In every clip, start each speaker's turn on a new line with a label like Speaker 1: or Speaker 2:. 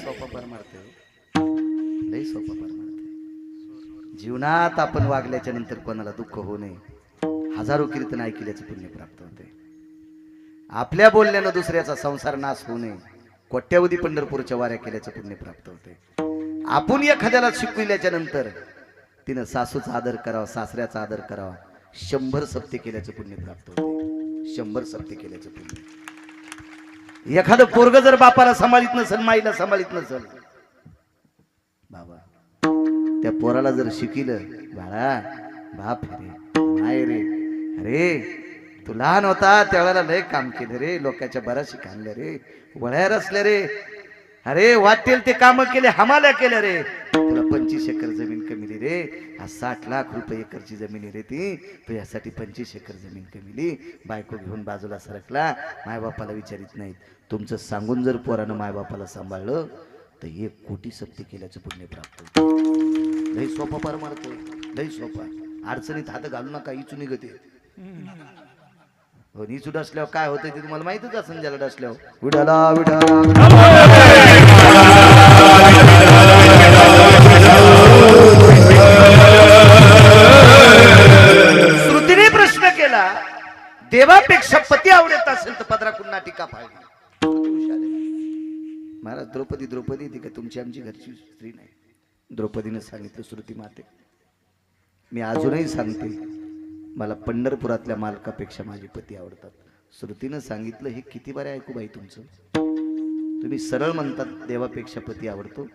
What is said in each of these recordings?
Speaker 1: सोपा परमार्थ आहे. लय सोपा परमार्थ आहे. जीवनात आपण वागल्याच्या नंतर कोणाला दुःख होऊ नये. हजारो कीर्तन ऐकल्याचे पुण्य प्राप्त होते. आपल्या बोलण्यानं दुसऱ्याचा संसार नाश होऊ नये. कोट्यावधी पंढरपूरच्या वाऱ्या केल्याचे पुण्य प्राप्त होते. आपण एखाद्याला शिकविल्याच्या नंतर तिनं सासूचा आदर करावा, सासऱ्याचा आदर करावा, 100 सप्ते केल्याचे पुण्य प्राप्त होते. 100 सप्ते केल्याचे पुण्य. एखादं पोरग जर बापाला सांभाळीत नसेल, माईला सांभाळीत नसेल, बाबा त्या पोराला जर शिकिलं, बाळा बाप रे माय रे, अरे तू लहान होता त्यावेळेला लय काम केलं रे, लोकांच्या बराशी खाल्ल्या रे, वळ्या रचल्या रे, अरे वाटेल ते काम केले, हमाल्या केल्या रे, तुला 25 एकर जमीन कमिली रे, हा 60 लाख रुपये एकरची जमीन आहे रे ती, तू यासाठी 25 एकर जमीन कमिली. बायको घेऊन बाजूला सरकला, मायबापाला विचारित नाहीत. तुमचं सांगून जर पोरानं मायबापाला सांभाळलं तर 1 कोटी सप्ते केल्याचं पुण्य प्राप्त होतं. लई सोपा परमार्थ, लई सोपा. अडचणीत हात घालू नका, इचू निघते. हो, इचू डसल्यावर काय होतं ते तुम्हाला माहितच असेल. ज्याला डसल्यावर विडाला विडाला श्रुतीने प्रश्न केला, देवापेक्षा पती आवडत असेल तर पदराकडून नाटिका पाहिजे. महाराज द्रौपदी ती का तुमची आमची घरची स्त्री नाही. द्रौपदीने सांगितलं, श्रुती माते मी अजूनही सांगते, मला पंढरपुरातल्या मालकापेक्षा माझे पती आवडतात. श्रुतीनं सांगितलं, हे किती बरे ऐकू बाई तुमचं. तुम्ही सरळ म्हणतात देवापेक्षा पती आवडतो,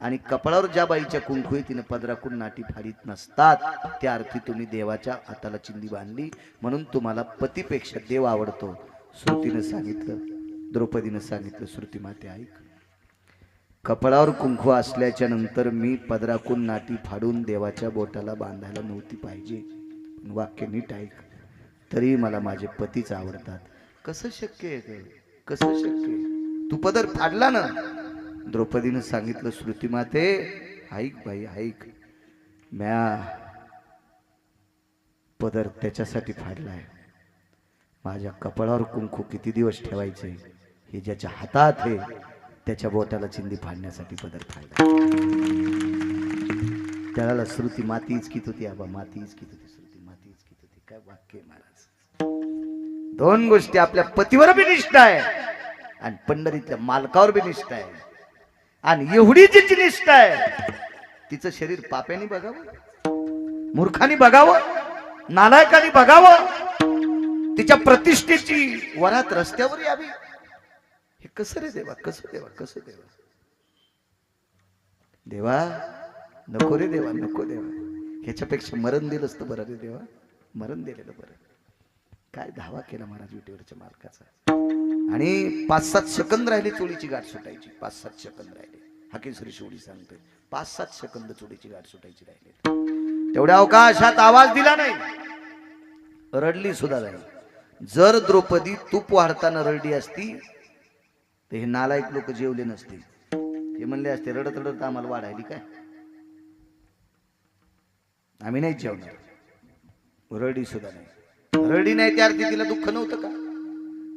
Speaker 1: आणि कपाळावर ज्या बाईच्या कुंकू आहे तिने पदराकून नाटी फाडीत नसतात, त्या अर्थी तुम्ही देवाच्या हाताला चिंदी बांधली, म्हणून तुम्हाला पतीपेक्षा देव आवडतो. श्रुतीनं सांगितलं, द्रौपदीनं सांगितलं, श्रुती माते ऐक, कपाळावर कुंकू असल्याच्या नंतर मी पदराकून नाटी फाडून देवाच्या बोटाला बांधायला नव्हती पाहिजे. वाक्य नीट ऐक, तरी मला माझे पतीच आवडतात. कसं शक्य आहे? कसं शक्य आहे? तू पदर फाडला ना. द्रौपदीनं सांगितलं, श्रुती माते ऐक बाई ऐक, म्या पदर त्याच्यासाठी फाडलाय, माझ्या कपाळावर कुंकू किती दिवस ठेवायचे हे ज्याच्या हातात आहे त्याच्या बोटाला चिंदी फाडण्यासाठी पदर फाडला. त्याला श्रुती माती इचकीत होती. आबा माती इचकीत होती, श्रुती माती इचकीत होती. काय वाक्य महाराज. 2 गोष्टी, आपल्या पतीवर बी निष्ठा आहे आणि पंढरीतल्या मालकावर बी निष्ठा आहे. आणि एवढी जिची निष्ठा आहे, तिचं शरीर पाप्याने बघावं, मूर्खाने बघावं, नालायकाने बघावं, तिच्या प्रतिष्ठेची वरात रस्त्यावर यावी. हे कसं रे देवा, कसं देवा, कसं देवा. देवा नको रे देवा, नको देवा, ह्याच्यापेक्षा मरण दिलं असतं बरं रे देवा, मरण दिलेलं बरं. काय धावा केला महाराज विटेवरच्या मालकाचा. आणि 5-7 सेकंद राहिले चोळीची गाठ सुटायची. 5-7 सेकंद राहिले. हाकेश्वरी शेवडी सांगतोय, 5-7 सेकंद चोळीची गाठ सुटायची राहिले. तेवढ्या अवकाशात आवाज दिला नाही, रडली सुद्धा नाही. जर द्रौपदी तूप वाढताना रडली असती तर हे नालायक लोक जेवले नसते. हे म्हणले असते, रडत रडत आम्हाला वाढायली काय, आम्ही नाही जेवणार. रडी सुद्धा नाही. रडी नाही त्या अर्थी तिला दुःख नव्हतं का.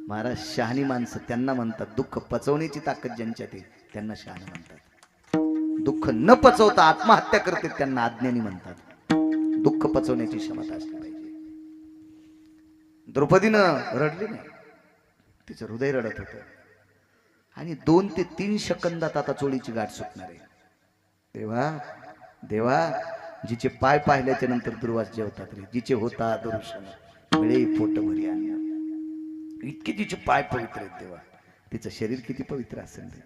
Speaker 1: महाराज शहाणी माणसं त्यांना म्हणतात, दुःख पचवण्याची ताकद ज्यांच्यात आहे त्यांना शहाणी म्हणतात. दुःख न पचवता आत्महत्या करते त्यांना अज्ञानी म्हणतात. दुःख पचवण्याची क्षमता असली पाहिजे. द्रौपदीनं रडली नाही, तिचं हृदय रडत होतं. आणि 2 ते 3 सेकंदात आता चोळीची गाठ सुटणार आहे. देवा देवा, जिचे पाय पाहिल्याच्या नंतर दुर्वास जेवतात रे, जिचे होता दुरुषण मिळे पोट भरी आणणार. इतके जिचे पाय पवित्र आहेत देवा, तिचं शरीर किती पवित्र असेल रे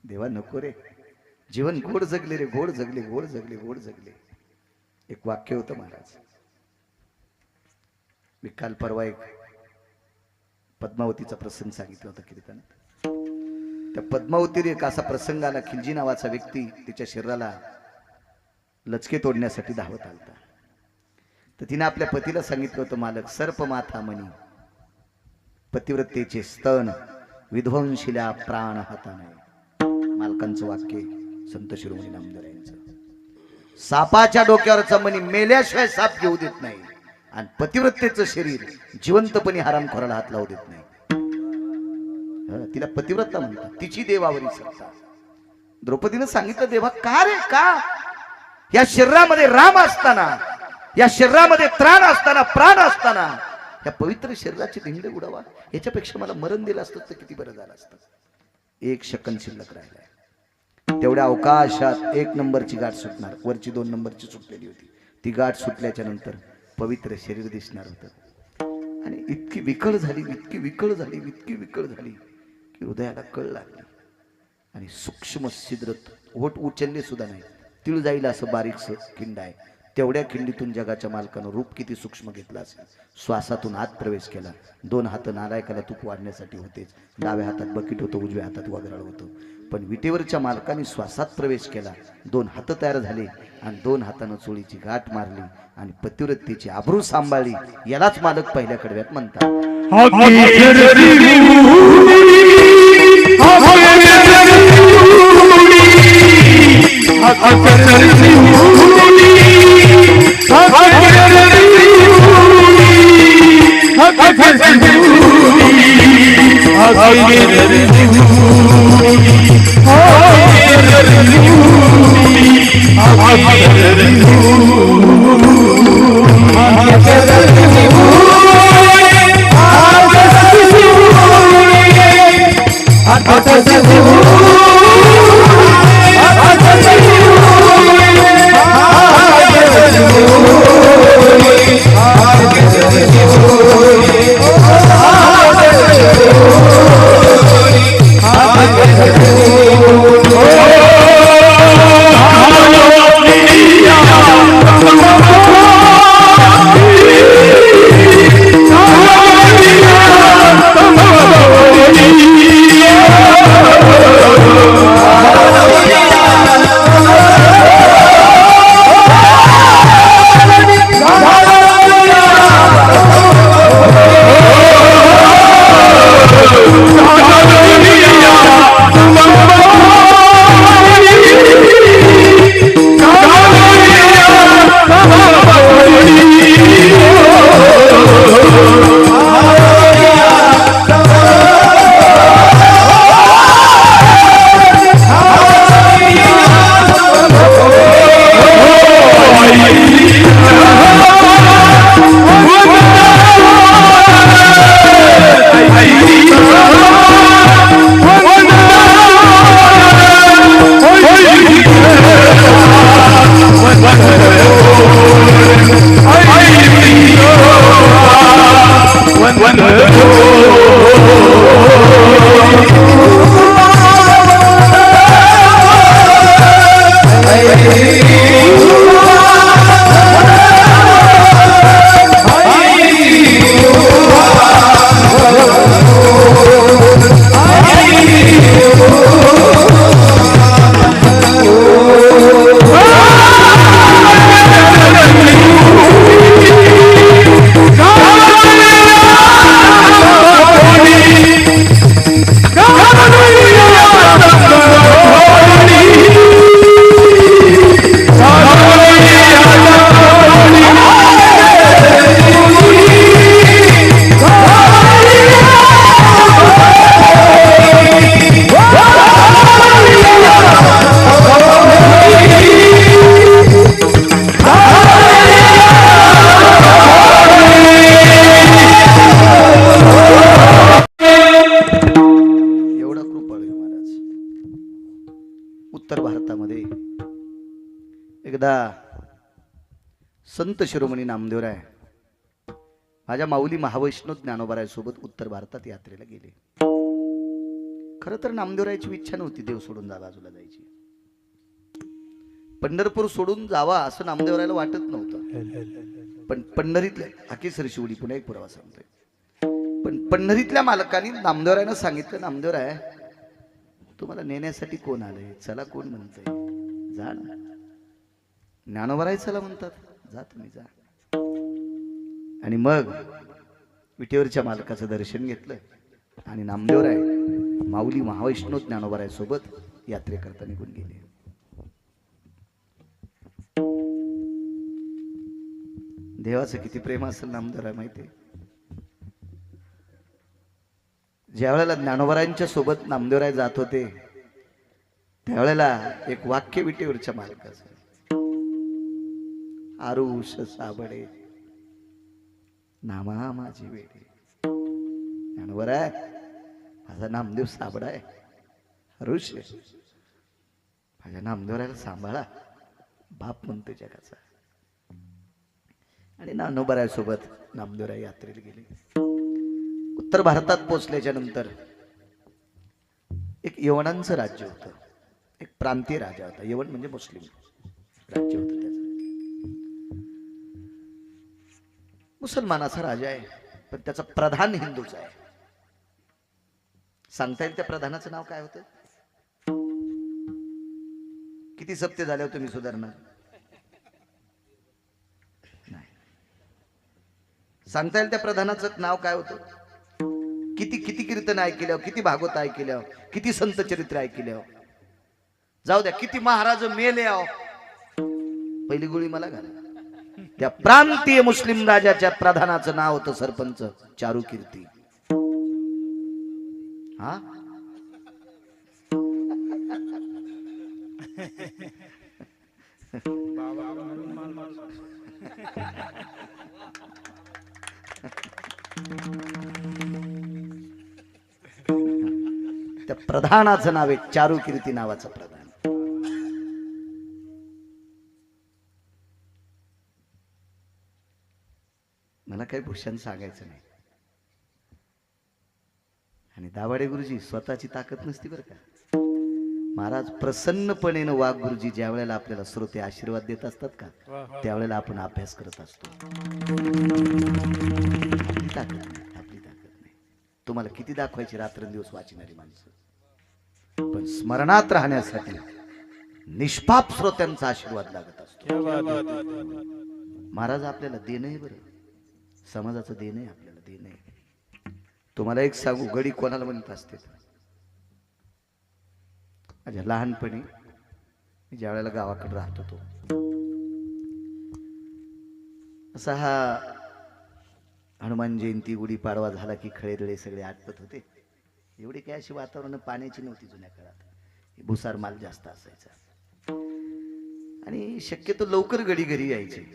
Speaker 1: देवा. नको रे, जीवन गोड जगले रे, गोड जगले, गोड जगले, गोड जगले. एक वाक्य होतं महाराज, मी काल परवा एक पद्मावतीचा प्रसंग सांगितला होता कीर्तनात. त्या पद्मावतीवर एक असा प्रसंग आला, खिलजी नावाचा व्यक्ती तिच्या शरीराला लचके तोडण्यासाठी धावत आलता. तर तिने आपल्या पतीला सांगितलं होतं, मालक सर्प माथा मणी पतिव्रतेचे स्तन विध्वंशिल्या प्राण हाताने. मालकांचं वाक्य संत शिरोमणी नामदेव यांचं. सापाच्या डोक्यावरचा मणी मेल्याशिवाय साप घेऊ देत नाही, आणि पतिव्रतेचं शरीर जिवंतपणे हरामखोराला हात लावू देत नाही. तिला पतिव्रता म्हणतात, तिची देवावरी सत्ता. द्रौपदीनं सांगितलं देवा का रे का, या शरीरामध्ये राम असताना, या शरीरामध्ये त्राण असताना, प्राण असताना या पवित्र शरीराची धिंड उडावा, याच्यापेक्षा मला मरण दिलं असतं तर किती बरं झालं असतं. एक सेकंद शिल्लक राहिलाय. तेवढ्या अवकाशात 1 नंबरची गाठ सुटणार, वरची 2 नंबरची सुटलेली होती. ती गाठ सुटल्याच्या नंतर पवित्र शरीर दिसणार होतं. आणि इतकी विकळ झाली, इतकी विकळ झाली, इतकी विकळ झाली की हृदयाला कळ लागली. आणि सूक्ष्म छिद्र, ओठ उचलले सुद्धा नाही, तिळ जाईल असं बारीकसं खिंड आहे. तेवढ्या खिंडीतून जगाच्या मालकानं रूप किती सूक्ष्म घेतला असेल. श्वासातून आत प्रवेश केला. 2 हात नालायकाला तूप वाढण्यासाठी होतेच. डाव्या हातात बकीट होतं, उजव्या हातात वगैरे होतं. पण विटेवरच्या मालकाने श्वासात प्रवेश केला. 2 हात तयार झाले आणि 2 हातानं चोळीची गाठ मारली आणि पतिव्रतेची आबरू सांभाळली. यालाच मालक पहिल्या कडव्यात म्हणतात. उत्तर भारतामध्ये एकदा संत शिरोमणी नामदेवराय माझ्या माऊली महावैष्णव ज्ञानोबाराय सोबत उत्तर भारतात यात्रेला गेले. खरं तर नामदेवरायची इच्छा नव्हती देव सोडून जा बाजूला जायची. पंढरपूर सोडून जावा असं नामदेवरायला वाटत नव्हतं. पण पंढरीतल्या हाकेसर शिवडी पुन्हा एक पुरावा सांगतोय. पण पंढरीतल्या मालकांनी नामदेवरायनं सांगितलं, नामदेवराय तुम्हाला नेण्यासाठी कोण आलंय, चला कोण म्हणतंय, जा ना. ज्ञानोबाराय चला म्हणतात, जा तुम्ही जा. आणि मग विटेवरच्या मालकाचं दर्शन घेतलं आणि नामदेवराय माऊली महावैष्णव ज्ञानोबाराय सोबत यात्रेकरता निघून गेले. देवाचं किती प्रेम असेल नामदेवराय माहिती. ज्या वेळेला ज्ञानोबारायांच्या सोबत नामदेवराय जात होते त्यावेळेला एक वाक्य विटेवरच्या मालकाचं, आरुष साबडे नामा माझी वेडे. ज्ञानोबर आहे, माझा नामदेव साबडा आहे, आरुष आहे. माझ्या नामदेवराला सांभाळा, बाप म्हणतो जगाचा. आणि ज्ञानोबरायासोबत नामदेवराय यात्रेला गेले. उत्तर भारतात पोचल्याच्या नंतर एक यवनांचं राज्य होतं, एक प्रांतीय राजा होता. यवन म्हणजे मुस्लिम राज्य होतं त्याचं. मुसलमानाचा राजा आहे, पण त्याचा प्रधान हिंदूचा आहे. सांगता येईल त्या प्रधानाचं नाव काय होतं? किती सप्ते झाले तुम्ही सुधारणार नाही. सांगता येईल त्या प्रधानाचं नाव काय होतं? किती किती कीर्तन ऐकल्यावर, किती भागवत ऐकल्यावर, किती संत चरित्र ऐकल्यावर, जाऊ द्या किती महाराज मेले आहो, पहिली गोळी मला घाला. त्या प्रांतीय मुस्लिम राजाच्या प्रधानाचं नाव होतं सरपंच चारुकीर्ती. हा त्या प्रधानाचं नाव आहे चारुकीर्ती नावाचं प्रधान. मला काही भूषण सांगायचं नाही. आणि दाभाडे गुरुजी स्वतःची ताकद नसती बरं का. महाराज प्रसन्नपणे वाघ गुरुजी ज्या वेळेला आपल्याला श्रोते आशीर्वाद देत असतात का, त्यावेळेला आपण अभ्यास करत असतो. आपली ताकद नाही. तुम्हाला किती दाखवायची रात्रंदिवस वाचणारी माणसं, पण स्मरणात राहण्यासाठी निष्पाप श्रोत्यांचा आशीर्वाद लागत असतो. महाराज आपल्याला देणं आहे बरं, समाजाचं देणं आहे, आपल्याला देणं आहे. तुम्हाला एक सांगू, गडी कोणाला म्हणत असते? माझ्या लहानपणी मी ज्या वेळेला गावाकडे राहत होतो, असा हा हनुमान जयंती गुढीपाडवा झाला की खळेदळे सगळे आटपत होते. एवढी काय अशी वातावरण पाण्याची नव्हती जुन्या काळात, भुसार माल जास्त असायचा आणि शक्यतो लवकर गडी घरी यायचे.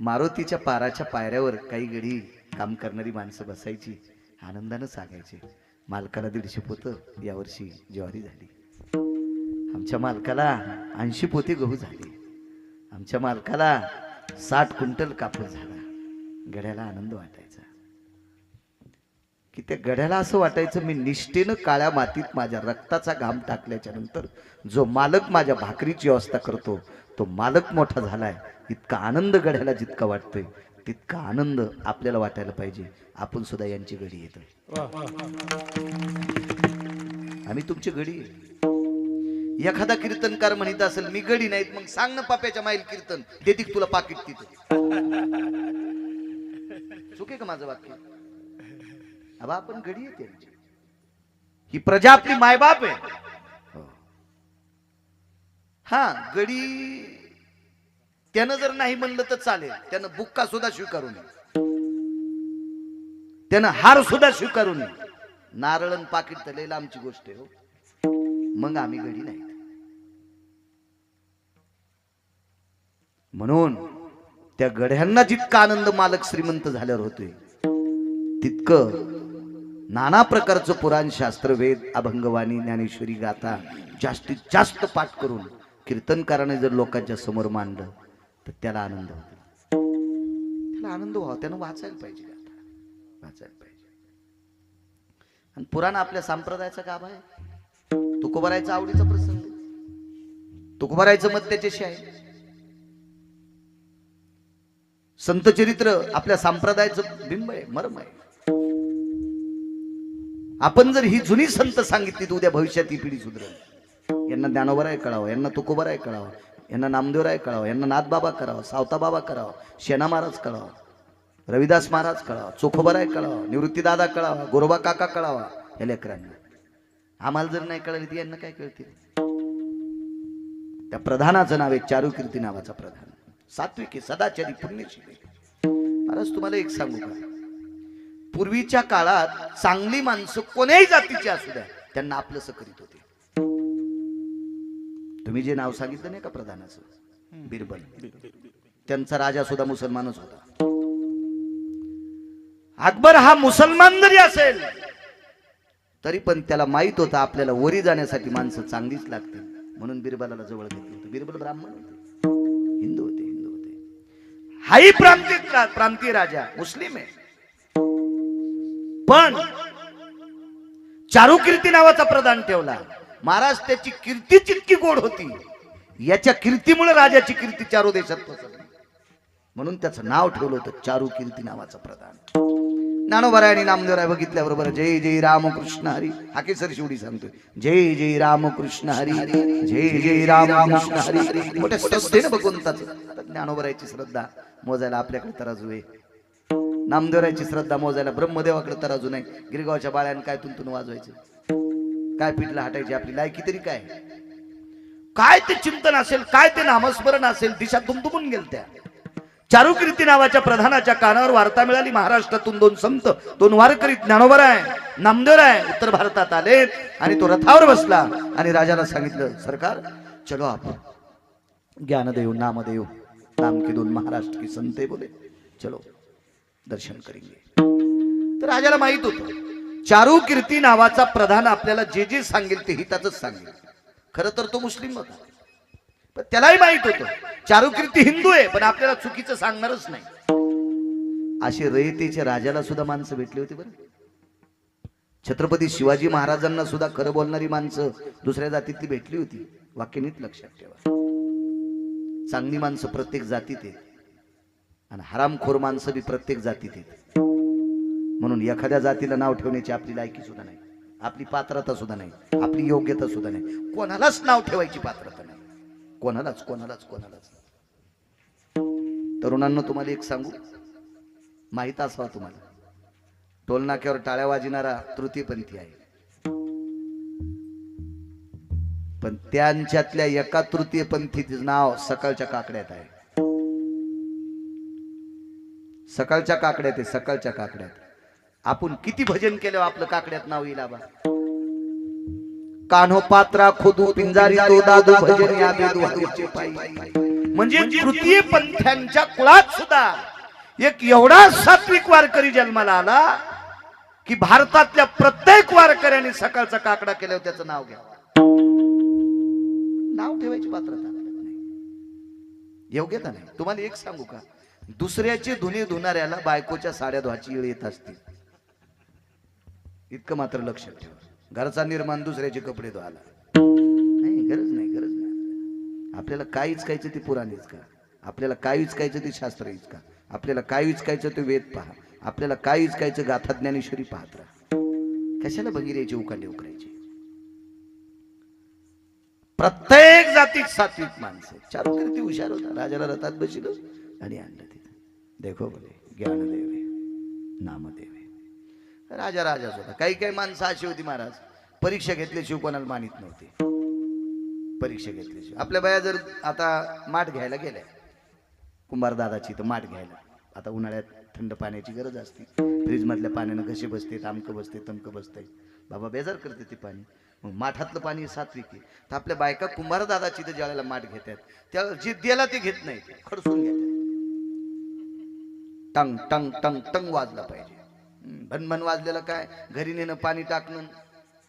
Speaker 1: मारुतीच्या पाराच्या पायऱ्यावर काही गडी काम करणारी माणसं बसायची, आनंदानं सांगायचे, मालकाला 150 पोतं यावर्षी ज्वारी झाली, आमच्या मालकाला 80 पोते गहू झाले, आमच्या मालकाला 60 क्विंटल कापूस झाला. गड्याला आनंद वाटायचा की त्या गड्याला असं वाटायचं, मी निष्ठेनं काळ्या मातीत माझ्या रक्ताचा घाम टाकल्याच्या नंतर जो मालक माझ्या भाकरीची व्यवस्था करतो तो मालक मोठा झालाय. इतका आनंद गड्याला जितका वाटतोय तितका आनंद आपल्याला वाटायला पाहिजे. आपण सुद्धा यांची गडी येतो, आम्ही तुमची गडी. एखादा कीर्तनकार म्हणत असेल मी गडी नाहीत, मग सांग ना पाप्याच्या माईल कीर्तन देतील तुला पाकिट तिथं. चुके का माझं वाक्य? अब आपण गडी येते, ही प्रजा आपली मायबाप आहे. हा गडी त्यानं जर नाही म्हणलं तर चालेल, त्यानं बुक्का सुद्धा स्वीकारू नये, त्यानं हार सुद्धा स्वीकारू नये. नारळन पाकिट तर लय लांबची गोष्ट आहे हो, मग आम्ही गडी नाही. म्हणून त्या गड्यांना जितका आनंद मालक श्रीमंत झाल्यावर होतोय, तितकं नाना प्रकारचं पुराण शास्त्र वेद अभंगवाणी ज्ञानेश्वरी गाथा जास्तीत जास्त पाठ करून कीर्तनकाराने जर लोकांच्या समोर मांडलं तर त्याला आनंद होतो. त्याला आनंद व्हावा, त्यानं वाचायला पाहिजे, वाचायला पाहिजे. आणि पुराण आपल्या संप्रदायाचा गाभा आहे. तुकोबारायचा आवडीचा प्रसंग, तुकोबारायचं मत त्याच्याशी आहे. संत चरित्र आपल्या संप्रदायाचं बिंब आहे, मर्म आहे. आपण जर ही जुनी संत सांगितली तर उद्या भविष्यात ही पिढी सुधरेल. यांना ज्ञानोबराय कळावं, यांना तुकोबाराय कळावं, यांना नामदेवराय कळावं, यांना नाथबाबा करावं, सावता बाबा करावं, शेणा महाराज कळावं, रविदास महाराज कळावं, चोखोबाराय कळावं, निवृत्तीदादा कळावा, गोरोबा काका कळावा. या लेकरांना आम्हाला जर नाही कळली तर यांना काय कळतील? त्या प्रधानाचं नाव आहे चारुकीर्ती नावाचा प्रधान. सात्विकी, सदाचारी, पुण्यशील. महाराज तुम्हाला एक सांगू का, पूर्वीच्या काळात चांगली माणसं कोण्याही जातीची असू द्या त्यांना आपलंसं करीत होते. तुम्ही जे नाव सांगितलं नाही का प्रधानाचं, बिरबल, त्यांचा राजा सुद्धा मुसलमानच होता. अकबर हा मुसलमान जरी असेल तरी पण त्याला माहित होतं आपल्याला वरी जाण्यासाठी माणसं चांगलीच लागतील, म्हणून बिरबलाला जवळ घेतलं होतं. बिरबल ब्राह्मण होते, हिंदू होते. हाही प्रांतीय राजा, मुस्लिम आहे, पण चारुकीर्ती नावाचा प्रधान ठेवला. महाराज त्याची कीर्ती इतकी गोड होती, याच्या कीर्तीमुळे राजाची कीर्ती चारू देशात पसरली, म्हणून त्याचं नाव ठेवलं होतं चारुकीर्ती नावाचा प्रधान. ज्ञानोबा आणि नामदेवराय बघितल्याबरोबर जय जय रामकृष्ण हरी, हाकेसर शिवडी सांगतोय, जय जय रामकृष्ण हरी, जय जय रामकृष्ण हरी. मोठ्या श्रद्धेने भगवंताचं. ज्ञानोबरायची श्रद्धा मोजायला आपल्याकडे तराजू आहे, नामदेवरायची श्रद्धा मोजायला ब्रह्मदेवाकडे तराजू नाही. गिरगावच्या बाळ्यानं काय तुंतून वाजवायचं, काय पिठला हटायची, आपली लायकी तरी काय, काय ते चिंतन असेल, काय ते नामस्मरण असेल, दिशा तुमतुमून गेलत्या. चारुकीर्ती नावाच्या प्रधानाच्या कानावर वार्ता मिळाली, महाराष्ट्रातून 2 संत, 2 वारकरी, ज्ञानोबराय, नामदेवराय उत्तर भारतात आले आणि तो रथावर बसला आणि राजाला सांगितलं, सरकार चलो आप ज्ञानदेव नामदेव नाम के 2 महाराष्ट्र की संत बोले, चलो दर्शन करेंगे. तर राजाला माहित होतं चारुकीर्ती नावाचा प्रधान आपल्याला जे जे सांगेल ते हिताचंच सांगेल. खरं तर तो मुस्लिम होता, पण त्यालाही माहित होतं चारुकीर्ती हिंदू आहे, पण आपल्याला चुकीचं सांगणारच नाही. असे रयतेच्या राजाला सुद्धा माणसं भेटली होती बरं. छत्रपती शिवाजी महाराजांना सुद्धा खरं बोलणारी माणसं दुसऱ्या जातीतली भेटली होती. वाक्य नीट लक्षात ठेवा. चांगली माणसं प्रत्येक जातीत आहेत आणि हरामखोर माणसं बी प्रत्येक जातीत आहेत. म्हणून एखाद्या जातीला नाव ठेवण्याची आपली लायकी सुद्धा नाही, आपली पात्रता सुद्धा नाही, आपली योग्यता सुद्धा नाही. कोणालाच नाव ठेवायची पात्रता नाही, कोणालाच कोणालाच कोणालाच. तरुणांना तुम्हाला एक सांगू, माहित असावा तुम्हाला, टोलनाक्यावर टाळ्या वाजणारा तृतीयपंथी आहे, पण त्यांच्यातल्या एका तृतीयपंथीचं नाव सकाळच्या काकड्यात आहे. सकाळच्या काकड्यात आहे, सकाळच्या काकड्यात. आपण किती भजन केलं आपलं काकड्यात नाव येईल आबा. कान्हो पात्रा खोदू पिंजारी तो दादू भजन या बेदुहारीचे पायी. म्हणजे तृतीय पंथ्यांच्या कुळात सुद्धा एक एवढा सात्विक वारकरी जन्माला आला की भारतातल्या प्रत्येक वारकऱ्याने सकाळचा काकडा केल्यावर त्याचं नाव घ्यावं. नाव ठेवायची पात्रता नाही, योग्यता नाही. तुम्हाला एक सांगू का, दुसऱ्याचे धुणे धुणाऱ्याला बायकोच्या साड्या धुवायची वेळ येत असते, इतकं मात्र लक्षात ठेवा. घरचा निर्माण दुसऱ्याचे कपडे धुवायला नाही, गरज नाही, गरज नाही. आपल्याला काय इचकायचं ते पुराणीच का, आपल्याला काय इचकायचं ते शास्त्र इचका, आपल्याला काय इचकायचं ते वेद पहा, आपल्याला काय इचकायचं गाथा ज्ञानेश्वरी पाहत राहा. कशाला भगीरायची उकांडी उकरायची. प्रत्येक जातीत सात्विक माणसं. चारुकीर्ती हुशार होता, राजाला रथात बसलो आणि आणलं तिथं. देखो बोले ज्ञानदेवे नामदेवे. राजा राजाच होता. काही काही माणसं अशी होती महाराज, परीक्षा घेतल्याशिवाय कोणाला मानित नव्हते. परीक्षा घेतल्याशिवाय आपल्या बाया जर आता माठ घ्यायला गेल्या कुंभार दादाची, तर माठ घ्यायला आता उन्हाळ्यात थंड पाण्याची गरज असते, फ्रीज मधल्या पाण्यानं घसे बसते, आमकं बसते, तमकं बसते, बाबा बेजार करते ते पाणी. मग माठातलं पाणी सात्विक आहे. तर आपल्या बायका कुंभार दादाची तर ज्यावेळेला माठ घेतात त्याला जे द्याला ते घेत नाही, खडसून घेतात. टंग टंग टंग टंग वाजला पाहिजे. भनभन वाजलेलं काय, घरी नेणं पाणी टाकणं,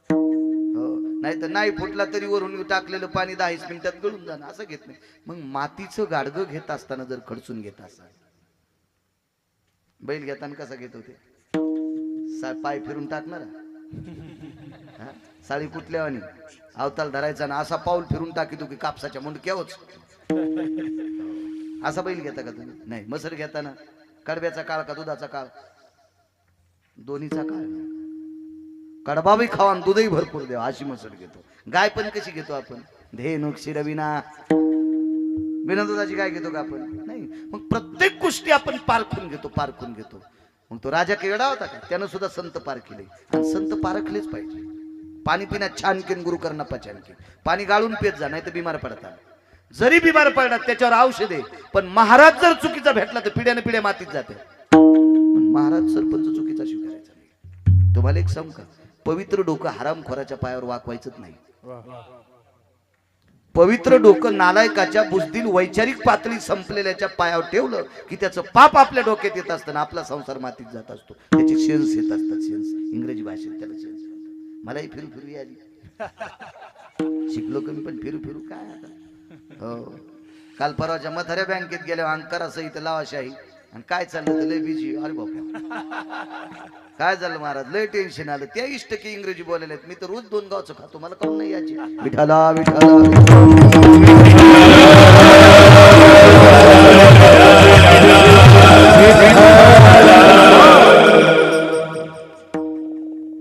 Speaker 1: हो, नाही तर नाही फुटला तरी वरून टाकलेलं पाणी 10 मिनिटात गळून जाणं, असं घेत नाही. मग मातीचं गाडगं घेत असताना जर खडसून घेत असाल, बैल घेताना कसा घेत होते, पाय फिरून टाकणार, साडी कुठल्यावानी अवताल धरायचा ना असा पाऊल फिरून टाकी की कापसाच्या मुंडक्यावच. असा बैल घेता का तुम्ही? नाही. मसर घेताना कडब्याचा काळ का दुधाचा काळ? दोन्हीचा काळ. कडबाही खावा आणि दूधही भरपूर द्यावा अशी मसर घेतो. गाय पण कशी घेतो आपण? धेनू क्षीरविना, बिना दुधाची गाय घेतो का आपण? नाही. मग प्रत्येक गोष्टी आपण पारखून घेतो, पारखून घेतो. मग तो राजा केवढा होता का, त्यानं सुद्धा संत पारखले आणि संत पारखलेच पाहिजे. पाणी पिण्यात छान केन गुरु करणं पचान के, पाणी गाळून पेत जा, नाही तर बिमार पडतात. जरी बिमार पडला त्याच्यावर औषध आहे, पण महाराज जर चुकीचा भेटला तर पिढ्याने पिढ्या मातीत जाते. महाराज सरपंच चुकीचा स्वीकारायचा नाही. तुम्हाला एक सांगू का, पवित्र डोकं हरामखोराच्या पायावर वाकवायचंच नाही. पवित्र डोकं नालायकाच्या बुजदिल वैचारिक पातळी संपलेल्याच्या पायावर ठेवलं की त्याचं पाप आपल्या डोक्यात येत असताना आपला संसार मातीत जात असतो. त्याचे सेन्स येत असतात. सेन्स इंग्रजी भाषेत त्याला सेन्स म्हणतात. मलाही फिरू फिरू आली. शिकलो कमी पण फिरू फिरू काय आता. हो काल परवाच्या मथाऱ्या बँकेत गेल्या अंकार असं इथं लावाशाही आणि काय चाललं तर लय बिजी. अरे बापा काय झालं महाराज लय टेन्शन आलं. 23% इंग्रजी बोलायला मी तर रोज 2 गावचं खातो मला काऊन नाही याची. विठाला विठाला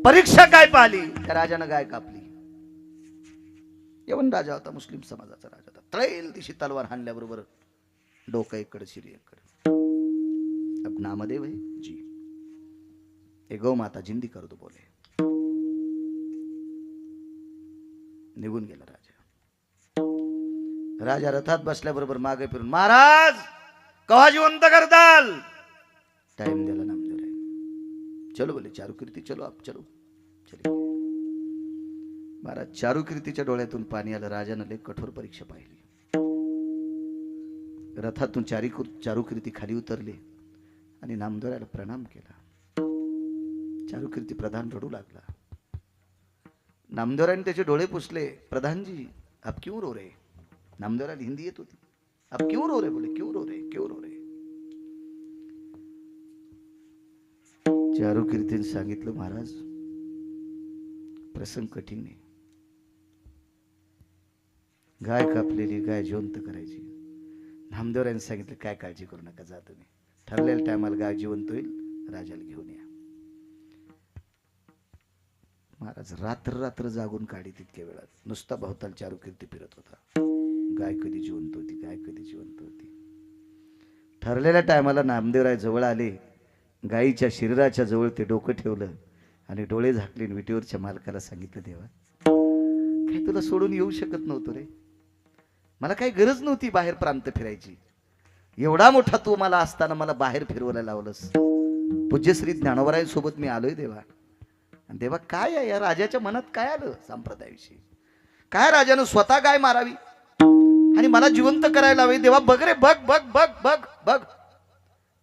Speaker 1: परीक्षा काय पाहिली त्या राजानं गाय कापली. यवन राजा होता मुस्लिम समाजाचा राजा होता. त्रैल दिशी तलवार हाणल्याबरोबर डोकं इकडे शिरी इकडे. अब नामदेव है जी ए गौ माता जिंदी कर दो बोले. निघून गेला राजा. राजा रथात बसल्याबरोबर मागे फिरून महाराज कवा जिवंत करताल. टाइम दिला नामदेव राय. चलो बोले चारुकीर्ती चलो आप चलो चले. महाराज चारुकीर्तीच्या डोळ्यातून पाणी आलं. राजानं लय कठोर परीक्षा पाहिली. रथातून चारुकीर्ती खाली उतरले आणि नामदेवरायला प्रणाम केला. चारुकीर्ती प्रधान रडू लागला. नामदेवरायने त्याचे डोळे पुसले. प्रधान जी आप क्यों रो रहे. नामदेवरायला हिंदी येत होती. आप क्यों रो रहे बोले. क्यों रो रहे क्यों रो रहे. चारुकीर्तीने सांगितलं महाराज प्रसंग कठीण आहे. गाय कापलेली गाय जिवंत करायची. नामदेवरायने सांगितलं काय काळजी करू नका जा तुम्ही ठरलेल्या टायमाला गाय जिवंत होईल राजाला घेऊन या. महाराज रात्र रात्र जागून काढी. तितक्या वेळात नुसता भवताल चारुकीर्ती फिरत होता. गाय कधी जिवंत होती गाय कधी जिवंत होती. ठरलेल्या टायमाला नामदेवराय जवळ आले. गायीच्या शरीराच्या जवळ ते डोकं ठेवलं आणि डोळे झाकले. विटीवरच्या मालकाला सांगितलं देवा काही तुला सोडून येऊ शकत नव्हतो रे. मला काही गरज नव्हती बाहेर प्रांत फिरायची. एवढा मोठा तू मला असताना मला बाहेर फिरवायला लावलंस. पूज्यश्री ज्ञानोबरायांसोबत मी आलोय देवा. आणि देवा काय आहे या राजाच्या मनात काय आलं संप्रदायाविषयी. काय राजानं स्वतः गाय मारावी आणि मला जिवंत करायला हवे. देवा बघ रे बघ बघ बघ बघ बघ.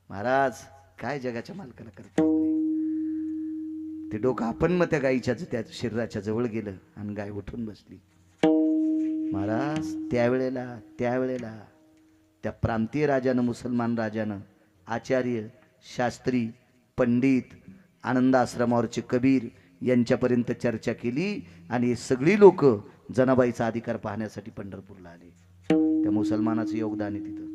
Speaker 1: महाराज काय जगाच्या मालकाला करता. ते डोकं आपण मग त्या गायीच्या त्या शरीराच्या जवळ गेलं आणि गाय उठून बसली. महाराज त्यावेळेला त्या प्रांतीय राजानं मुसलमान राजानं आचार्य शास्त्री पंडित आनंद आश्रमावरचे कबीर यांच्यापर्यंत चर्चा केली आणि सगळी लोक जनाबाईचा अधिकार पाहण्यासाठी पंढरपूरला आले. त्या मुसलमानाचं योगदान आहे तिथं.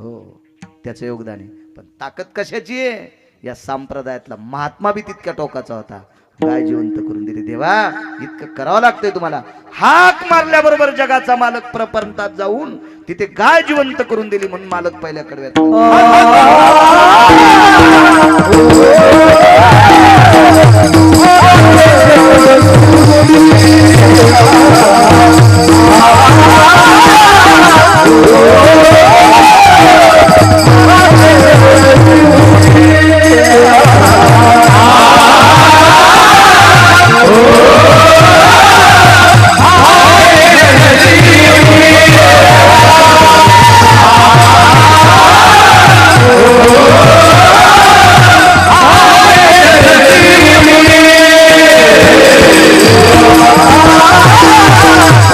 Speaker 1: हो त्याचं योगदान आहे. पण ताकद कशाची आहे. या संप्रदायातला महात्मा बी तितक्या टोकाचा होता. गाय जिवंत करून दिली. देवा इतकं करावं लागतंय तुम्हाला. हाक मारल्याबरोबर जगाचा मालक प्रपंचात जाऊन तिथे गाय जिवंत करून दिली म्हणून मालक पहिल्या कडव्यात.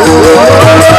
Speaker 1: Oh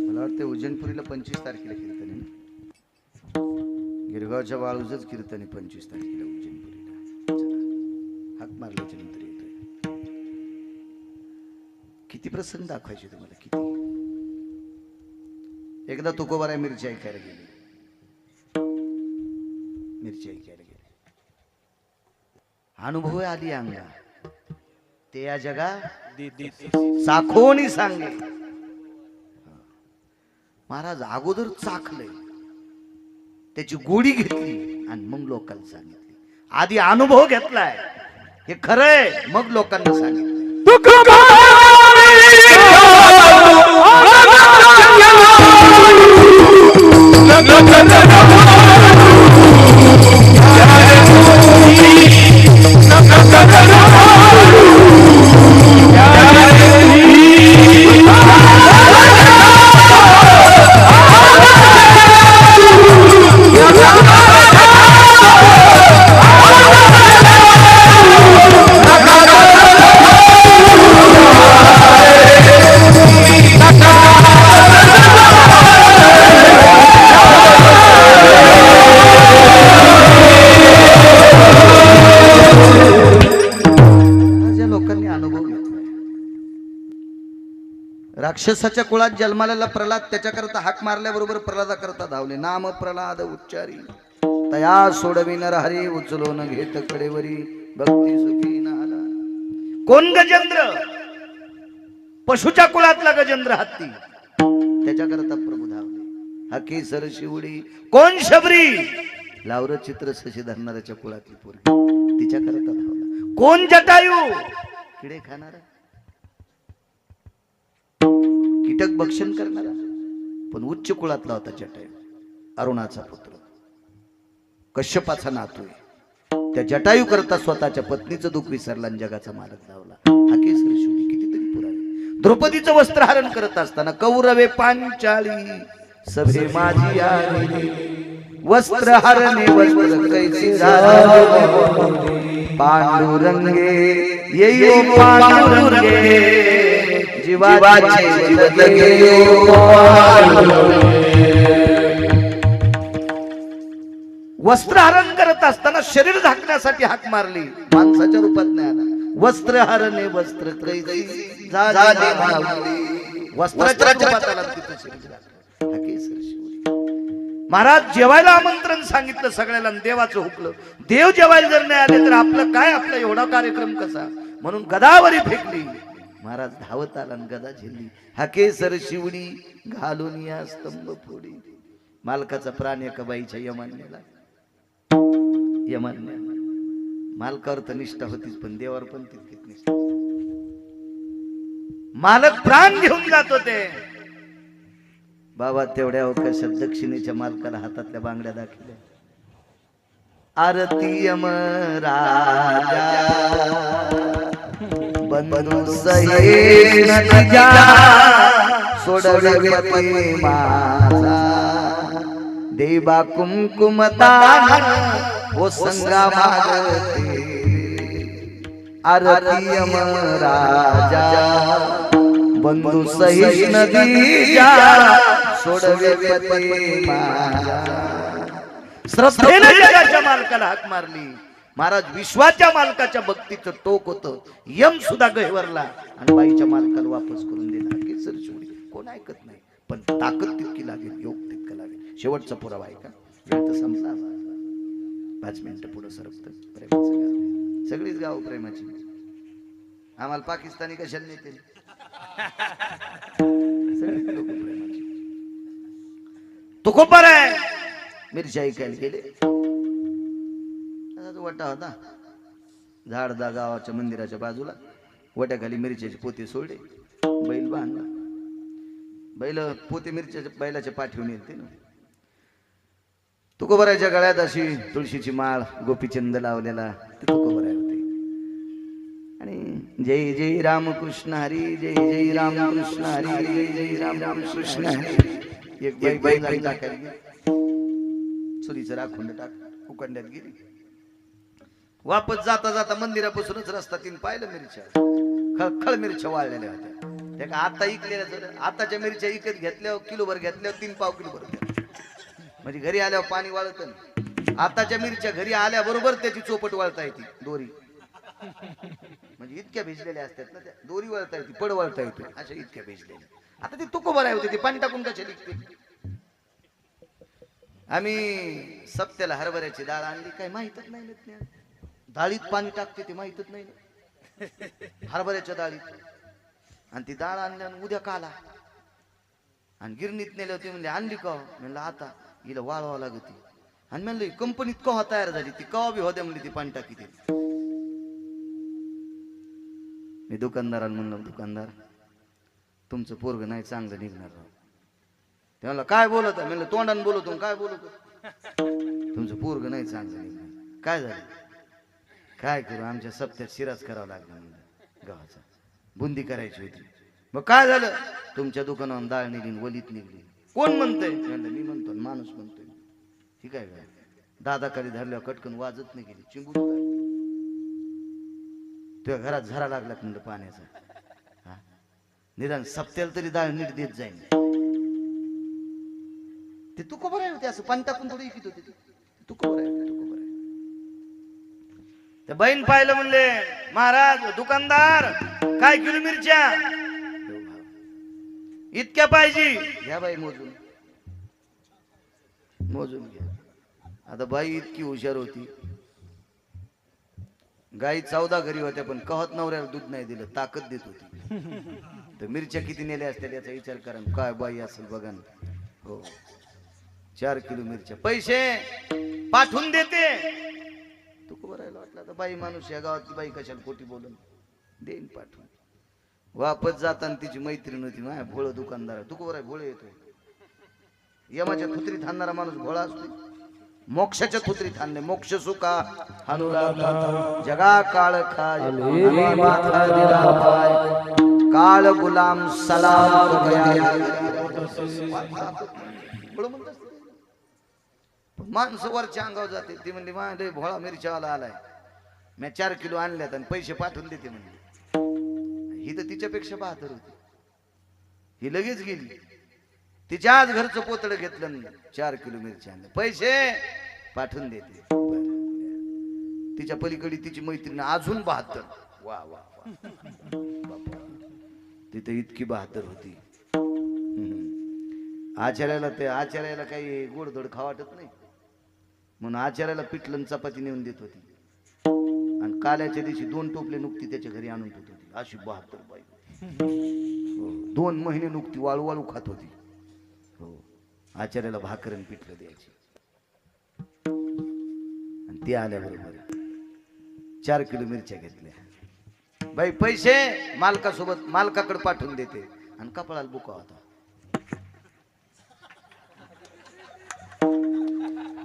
Speaker 1: मला वाटतं उज्जैनपुरीला 25 तारखेला कीर्तन आहे. गिरगावच्या वाळूजच कीर्तन आहे 25 तारखेला उज्जैनपुरीला. हाक मारल्याच्या नंतर येतोय. किती प्रसंग दाखवायचे तुम्हाला, किती. एकदा तुकोबाराय मिरची ऐकायला गेले. मिरची ऐकायला गेले. अनुभव आली अंगा ते या जगा चाखोनी सांगे. महाराज अगोदर चाखले, त्याची गोडी घेतली आणि मग लोकांना सांगितली. आधी अनुभव घेतलाय, हे खरंय, मग लोकांना सांगितलं. राक्षसाच्या कुळात जन्माला प्रल्हाद, त्याच्याकरता हाक मारल्याबरोबर प्रल्हादाकरता धावले. नाम प्रल्हाद उच्चारी तया सोडवी नरहरी, उचलो न घेत कडेवरी भक्ती सुखी नाला. कोण गजेंद्र? पशुच्या कुळातला गजेंद्र हत्ती, त्याच्याकरता प्रभू धावले. हाकी सर शिवडी. कोण शबरी? लावर चित्र शशी धरणाऱ्याच्या कुळातली पोरगी, तिच्याकरता धावला. कोण जटायू? किडे खाणारा, कीटक भक्षण करणारा, पण उच्च कुळातला होता जटायू. अरुणाचा पुत्र, कश्यपाचा नातू. त्या जटायू करता स्वतःच्या पत्नीचं दुःख विसरला आणि जगाचा मालक धावला. हाकेश ऋषी कितीतरी पुरावे. द्रौपदीचं वस्त्रहरण करत असताना कौरवे पांचाली सभे माझी आली, वस्त्रहरणे वस्त्र कैसे पांडुरंगे येई पांडुरंगे जीवाचे वस्त्रहरण करत असताना शरीर झाकण्यासाठी हाक मारली. माणसाच्या रूपात नाही आला. वस्त्रहरणे वस्त्र कैसी झाले माऊली, वस्त्राच्या रूपात आला. महाराज जेवायला आमंत्रण सांगितलं सगळ्याला, देवाचं हुकलं. देव जेवायला जर नाही आले तर आपलं काय, आपला एवढा कार्यक्रम कसा. म्हणून गदावरी फेकली. महाराज धावत आला आणि गदा झेलली. हाके सर शिवडी घालून या स्तंभ फोडी. मालकाचा प्राण एका बाईच्या यमान्याला. यमान्य मालकावर तर निष्ठा होतीच, पण देवावर पण तितकीच निष्ठा. मालक प्राण घेऊन जात होते. बाबा तेवढ्या अवकाशात दक्षिणेच्या मालकाला हातातल्या बांगड्या दाखवल्या. आरती यम राजा बंधू सहेश नजा, सोडवे माझा देवा कुमकुमतान हो संगा मागते. आरती यम राजा बंधू सहिष् नदीजा, सोडवे पती माझा. श्रद्धेने जगाच्या मालकाला हाक मारली. महाराज विश्वाच्या मालकाच्या भक्तीचं टोक होतं. यम सुद्धा गहिवरला आणि बाईच्या मालकाला वापस करून दिला. केसर शिवडी कोण ऐकत नाही, पण ताकद तितकी लागेल, योग तितका लागेल. शेवटचा पुरावा आहे का? वेळ तर संपला. 5 मिनिटं पुढे सरकतं. प्रेमाचं गाव, सगळीच गाव प्रेमाची. आम्हाला पाकिस्तानी कशाला नेते? तुकोबाराय मिरची ऐकायला गेले. वटा होता झाडदा गावाच्या मंदिराच्या बाजूला. वट्याखाली मिरच्याचे पोते सोडले. बैल बांधला. बैल पोते मिरच्याच्या बैलाच्या पाठीवर येते ना. तुकोबारायच्या गळ्यात अशी तुळशीची माळ गोपीचंद लावलेला ते तुकोबाराय होते. आणि जय जय रामकृष्ण हरी, जय जय रामकृष्ण हरी, जय जय रामकृष्ण हरी. एक बाई टाकायला चुलीचं राखून टाक उकंड्यात गेली. वापस जाता जाता मंदिरापासूनच रस्ता तीन पाहिलं मिरच्या, खळखळ मिरच्या वाळलेल्या होत्या. त्या का आता इकलेल्या झालं. आताच्या मिरच्या इकत घेतल्यावर किलोभर घेतल्यावर 3 पाव किलोभर घेतल्या. म्हणजे घरी आल्यावर पाणी वाळत. आताच्या मिरच्या घरी आल्याबरोबर त्याची चोपट वाळता येते दोरी. म्हणजे इतक्या भिजलेल्या असतात ना त्या, दोरी वळता येते, पड वळता येते, अशा इतक्या भिजलेल्या. आता ते तुको भराय होते, ते पाणी टाकून कशा लिखते. आम्ही सप्त्याला हरभऱ्याची डाळ आणली, काय माहितच नाही. डाळीत पाणी टाकते ते माहितच नाही हरभऱ्याच्या डाळीत. आणि ती डाळ आणल्या उद्या काला आणि गिरणीत नेले होते. म्हणजे आणली का म्हणलं आता हिला वाळवावं लागते. आणि म्हणलं कंपनीत कवा तयार झाली ती, कवा बी होत्या म्हणली ती पाणी टाकी ते. मी दुकानदाराला म्हणलं, दुकानदार तुमचं पोरग नाही चांगलं निघणार. ते म्हणलं काय बोलत आहे. म्हणलं तोंडाने बोलतो काय बोलतो. तुमचं पोरग नाही चांगलं निघणार. काय झालं. काय करू आमच्या सप्त्यात शिराच करावा लागला. म्हणलं गव्हाचा बुंदी करायची होती. मग काय झालं. तुमच्या दुकानावर डाळ निघली वलीत निघली. कोण म्हणतंय. म्हणलं मी म्हणतो माणूस म्हणतोय. ठीक आहे का. दादाखाली धरल्यावर कटकन वाजत नाही गेली चिंबू. तुझ्या घरात झरा लागला म्हणलं पाण्याचा. निदान सप्त्याला तरी डाळ नीट देत जाईल. ते तू खबर आहे होते असं पाणी टाकून थोडी इकित होते. तू खबर आहे तू खबर आहे. त्या बहीण पाहिलं म्हणले महाराज दुकानदार काय किलो मिरच्या. इतक्या पाहिजे. घ्या बाई मोजून मोजून घ्या. आता बाई इतकी हुशार होती. गाई 14 घरी होत्या पण कहत नवऱ्याला दूध नाही दिलं, ताकद देत होती. तर मिरच्या किती नेल्या असत्या याचा विचार करा. काय बाई असेल बघा ना. हो 4 किलो मिरच्या. पैसे पाठवून देते. तू करायला वाटलं तर बाई माणूस या गावातली बाई कशाला खोटी बोलून देईन पाठवून. वापस जाताना तिची मैत्रीण होती माझ्या भोळ दुकानदार. तू बरं भोळे येतोय. यमाच्या थुत्रीत आणणारा माणूस भोळा असतो. मोक्षाच्या थुत्रीत आणले. मोक्ष सुखा अनुराग जगा काळ खाय माथा दिला पाय काळ गुलाम सलाम माणसं वरच्या अंगावर जाते. ती म्हणली माझ्या भोळा मिरच्यावाला आलाय, मी 4 किलो आणल्यात आणि पैसे पाठवून देते म्हणली. ही तर तिच्यापेक्षा बहादूर होती. ही लगेच गेली. तिच्या आज घरचं पोतडं घेतलं 4 किलो मिरच्या आणल्या, पैसे पाठवून देते. तिच्या पलीकडे तिची मैत्रीण अजून 72. वा वा तिथे इतकी बहादूर होती. आचार्याला काही गोडधोड खावा वाटत नाही म्हणून आचार्याला पिठलं चपाती नेऊन देत होती. आणि काल्याच्या दिवशी 2 टोपले नुकती त्याच्या घरी आणून ठेवत होती. अशी बहादूर बाई. 2 महिने नुकती वाळू वाळू खात होती. हो आचार्याला भाकरन पिठलं द्यायची. आणि ती आल्याबरोबर 4 किलो मिरच्या घेतल्या. बाई पैसे मालकासोबत मालकाकडे पाठवून देते. आणि कपाळाला बुका होता.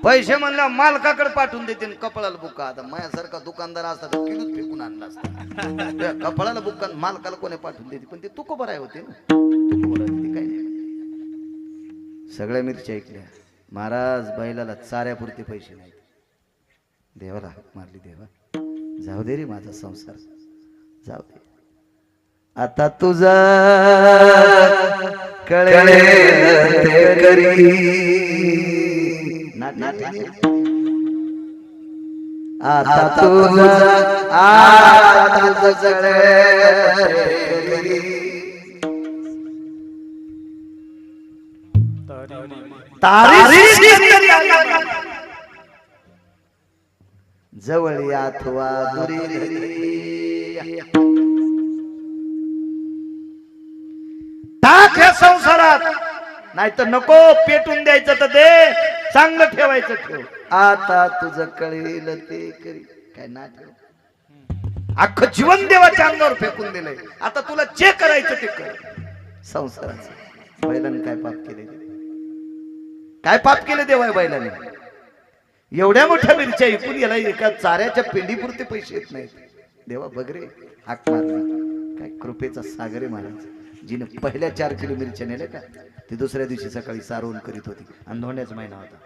Speaker 1: पैसे म्हणलं मालकाकडे पाठवून देते कपाळाला बुका. आता माझ्यासारखा दुकानदार असता तर किलोच फेकून आणला असता. कपाळाला बुका मालकाला कोणी पाठवून देते. पण ते तुको बराय होते ना. तुको बराय होते काय नाही. सगळ्या मिरच्या ऐकल्या. महाराज बैलाला चाऱ्यापुरते पैसे नाहीत. देवाला हाक मारली. देवा जाऊ दे रे माझा संसार जाऊ दे. आता तुझा कळे करी आता जवळ अथवा दुरी टाक ह्या संसारात. नाही तर नको. पेटून द्यायचं तर दे, चांगलं ठेवायचं ठेव. आता तुझं कळेल ते करी. काय ना अख्खं जीवन देवाच्या अंगावर फेकून दिलंय. आता तुला जे करायचं ते कर. संसाराचं बैलाने काय पाप केले. काय पाप केले देवा बैलाने. एवढ्या मोठ्या मिरच्या ऐकून याला एका चाऱ्याच्या पेंडीपुरते पैसे येत नाहीत. देवा बघ रे हाक मारली. काय कृपेचा सागर आहे महाराज. जिने पहिल्या 4 किलो मिरच्या नेल्या का ती दुसऱ्या दिवशी सकाळी सारवून करीत होती. आणि धोंड्याचा महिना होता.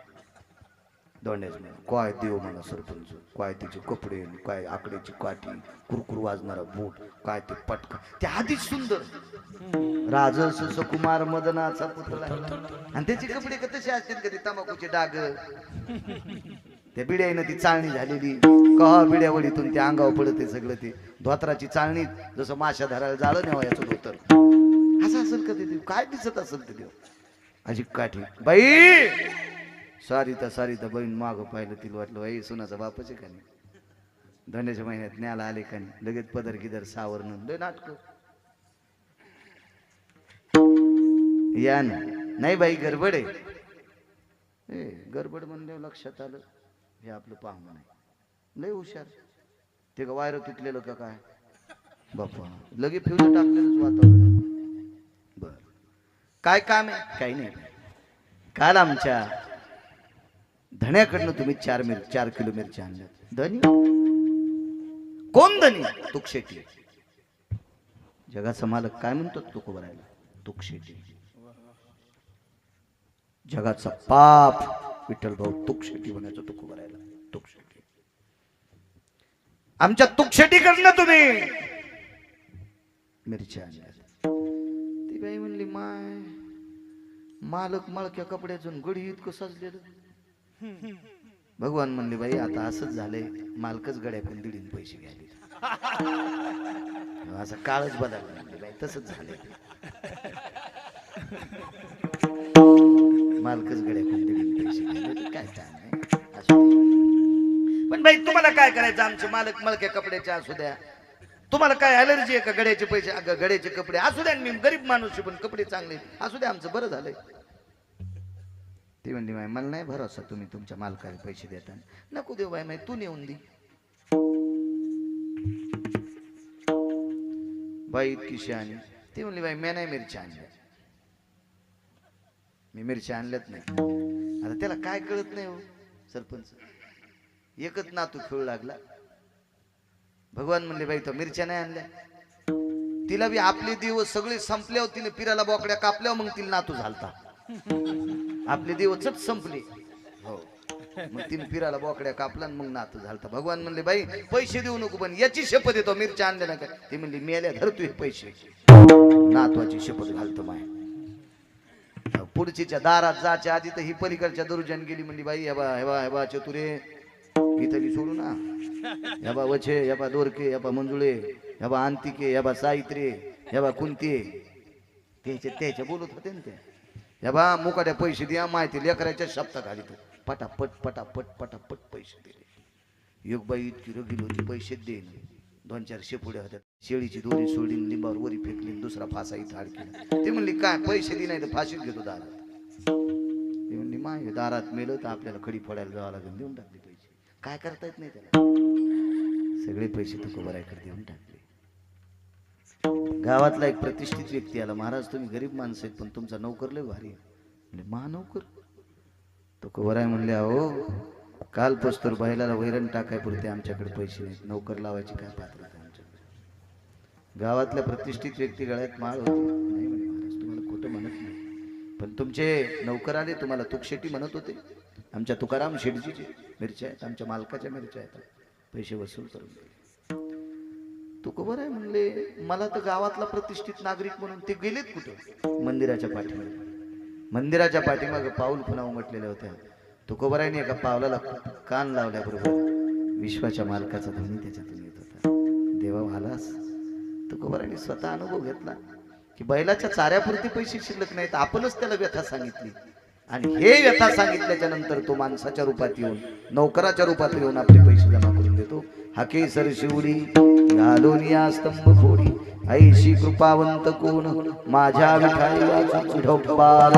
Speaker 1: धोंड्याचा महिना काय देव मला सरपंच, काय तिचे कपडे, काय आकड्याची काठी, कुरकुर वाजणारा बूट, काय ते पटका, ते आधीच सुंदर राजस सुकुमार मदनाचा पुतळा. आणि त्याचे कपडे कसे असतील कधी तंबाखूचे डाग, त्या बिड्यानं ती चाळणी झालेली कहा बिड्यावडीतून त्या अंगावर पडते सगळं. ते धोत्राची चाळणी जसं माशा धरायला जाळं नेवा याचं धोतर असं असेल का ते. काय दिसत असेल ते देव. अशी काठी बाई सारिता बहीण मागं पाहिलं तिला वाटलं बाई सुनाचा बापच आहे का नाही. धंद्याच्या महिन्यात न्याला आले का नाही लगेच पदर गिदर सावरणं लय नाटक. या नाही बाई गडबड आहे. गडबड म्हणल्यावर लक्षात आलं हे आपलं पाहुणं नाही लय हुशार. ते का वायर तुटलेलं का काय बापा लगे फ्यूज टाकलेलंच वातावरण. बर काय काम आहे. काही नाही. काल आमच्या धण्याकडनं तुम्ही 4 किलो मिरच्या आणल्या. धनी कोण धनी. तुकशेटी. जगाचा मालक काय म्हणतो तुक भरायला. तुकशेटी. जगाचा पाप विठ्ठल भाऊ तुकशेटी म्हणायचं तुक भरायला. तुकशेटी. आमच्या तुकशेटीकडनं तुम्ही मिरच्या आणल्या. ती बाई म्हणली माय मालक मळक्या कपड्यातून गडी इतकं सजलेलं. भगवान म्हणले बाई आता असंच झालंय मालकच गड्याकडून दीडीन पैसे घ्यायले. असा काळच बदलला. म्हणले बाई तसंच झालंय मालकच गड्याकडून दीडीन पैसे घ्यायले. काय पण बाई तुम्हाला काय करायचं. आमचे मालक मळक्या कपड्याचे असू द्या. तुम्हाला काय अलर्जी आहे का गड्याचे पैसे गड्याचे कपडे असू द्या. मी गरीब माणूस पण कपडे चांगले असू द्या आमचं बरं झालंय. ती म्हणली बाई मला नाही भरोसा तुम्ही तुमच्या मालकाला पैसे देता. नको देऊ बाई तू नेऊन दे. बाई इतकी शहाणी. ती म्हणली बाई मी नाही मिरच्या आणल्या. मी मिरच्या आणल्यात नाही. आता त्याला काय कळत नाही हो सरपंच. एकच नातू खेळ लागला. भगवान म्हणले बाई तो मिरच्या नाही आणल्या. तिला बी आपले दिवस सगळे संपल्यावर तिने पिराला बोकड्या कापल्यावर मग तिला नातू झालता. आपले दिवसच संपले. हो मग तिने फिरायला बोकड्या कापला मग नातू झालता. भगवान म्हणले बाई पैसे देऊ नको पण याची शपथ येतो मिरच्या आणल्या ना का. ती म्हणली मेल्या धरतो हे पैसे. नातवाची शपथ घालतो माय. पुढचीच्या दारात जायच्या आधी तर ही पलीकडच्या दुर्जन गेली. म्हणली बाई हेबा चतुरे इथली सोडू ना. हेबा वछे हेबा दोरके हेबा मंजुळे हेबा अंतिके हेबा सावित्रे हेबा कुंती त्याच्या बोलत होते ना. त्या बा मुकाट्या पैसे द्या माहिती लेकराच्या शब्दात घाली. तो पटापट पैसे दिले. एक बाई इतकी रगील होती पैसे देईन. 2-4 शेपुड्या होत्या. शेळीची दोरी सोडली लिंबावर वरी फेकली. दुसरा फासा इथं अडकला. ते म्हणली काय पैसे दे नाही तर फाशीत घेतो दारात. ती म्हणली माय दारात मेलं तर आपल्याला खडी फोडायला जावं लागेल. देऊन टाकले पैसे. काय करता येत नाही त्याला. सगळे पैसे तुको बरायकडे देऊन टाकले. गावातला एक प्रतिष्ठित व्यक्ती आला. महाराज तुम्ही गरीब माणसं आहेत पण तुमचा नौकर लय भारी आहे. म्हणजे महानौकर तुको बराय म्हणले अहो काल पस्तूर बैलाला वैरण टाकाय पुरते आमच्याकडे पैसे नाहीत. नौकर लावायची काय पात्रता आमच्याकडे. गावातल्या प्रतिष्ठित व्यक्ती गळ्यात माळ होती. नाही म्हणे महाराज तुम्हाला खोटं म्हणत नाही पण तुमचे नौकर आले तुम्हाला तुकशेटी म्हणत होते. आमच्या तुकाराम शेठजीचे मिरच्या आहेत. आमच्या मालकाच्या मिरच्या आहेत. पैसे वसूल करून दिले. तुको बराय म्हणले मला तर गावातला प्रतिष्ठित नागरिक म्हणून ते गेलेत कुठं. मंदिराच्या पाठीमागे. मंदिराच्या पाठीमागे पाऊल खुणा उमटलेल्या होत्या. तुकोबरायने एका पावलाला कान लावल्याबरोबर विश्वाच्या मालकाचा ध्वनी त्याच्यातून येत होता. देवा भालास. तुकोबरायने स्वतः अनुभव घेतला की बैलाच्या चाऱ्यापुरती पैसे शिल्लक नाहीत. आपणच त्याला व्यथा सांगितली आणि हे व्यथा सांगितल्याच्या नंतर तो माणसाच्या रूपात येऊन नौकराच्या रूपात येऊन आपले पैसे जमा करून देतो. हाके सर शिवडी घालोनिया स्तंभ फोडी ऐशी कृपावंत कोण माझ्या विठाईला चुढपार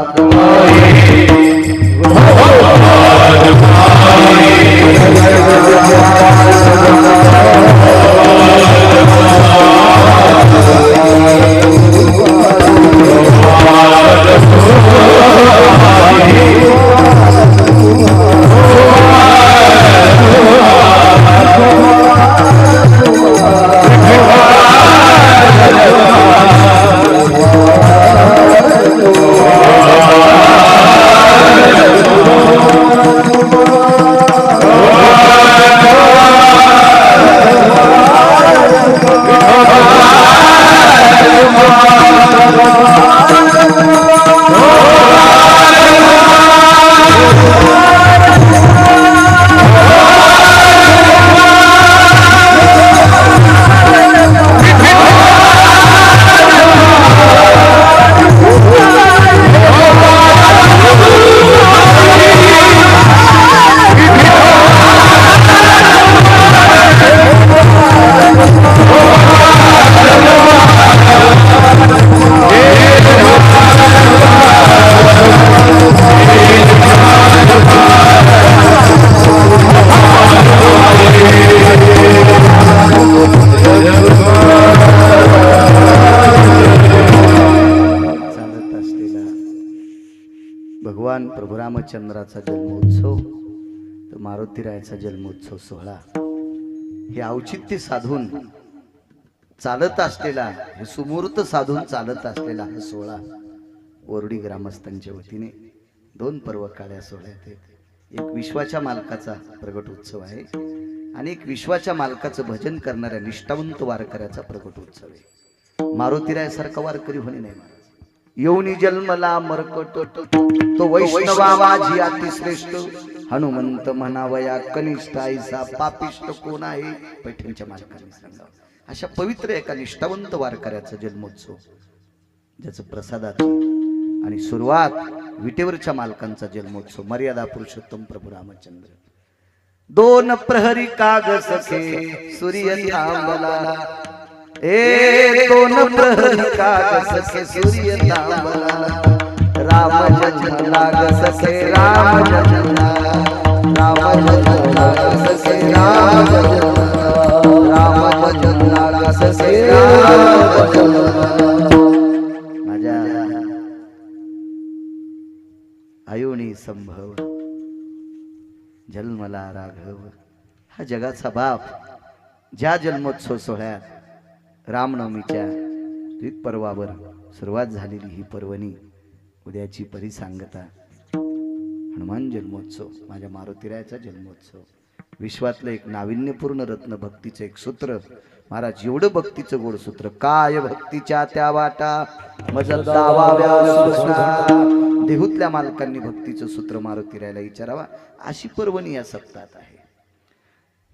Speaker 2: Oh
Speaker 1: भगवान प्रभू रामचंद्राचा जन्मोत्सव तर मारुतीरायाचा जन्मोत्सव सोहळा हे औचित्य साधून चालत असलेला, हे सुमुहूर्त साधून चालत असलेला हा सोहळा वरुडी ग्रामस्थांच्या वतीने दोन पर्व काळ्या सोहळ्यात आहेत. एक विश्वाच्या मालकाचा प्रगट उत्सव आहे आणि एक विश्वाच्या मालकाचं भजन करणाऱ्या निष्ठावंत वारकऱ्याचा प्रगट उत्सव आहे. मारुतीरायासारखा वारकरी होणे नाही महाराज. येऊनी जन्मला मरकट तो वैष्णवा माझी अतिश्रेष्ठ, हनुमंत म्हणावया कनिष्ठ ऐसा पापिष्ट कोण आहे. पैठणच्या मालकांनी सांगावं. अशा पवित्र एका निष्ठावंत वारकऱ्याचा जन्मोत्सव ज्याचं प्रसादाची आणि सुरुवात विटेवरच्या मालकांचा जन्मोत्सव मर्यादा पुरुषोत्तम प्रभू रामचंद्र. दोन प्रहरी काग सखे सूर्य थांबला, ए दोन प्रहरी काग सखे सूर्य थांबला, राम जन्मला ग सखे राम जन्मला, राम जन्मला ग सखे राम जन्मला, राम जन्मला ग सखे राम जन्मला. माझ्या आयुनी संभव जन्मला राघव. हा जगाचा बाप ज्या जन्मोत्सव सोहळ्यात रामनवमीच्या द्वित पर्वावर सुरुवात झालेली ही पर्वणी, उद्याची परिसांगता हनुमान जन्मोत्सव, माझ्या मारुतीरायाचा जन्मोत्सव, विश्वातलं एक नाविन्यपूर्ण रत्न भक्तीचं एक सूत्र महाराज. एवढं भक्तीचं गोड सूत्र, काय भक्तीच्या त्या वाटा मज देहूतल्या मालकांनी भक्तीचं सूत्र मारुतीरायाला विचारावा अशी पर्वणी या सप्ताहात आहे.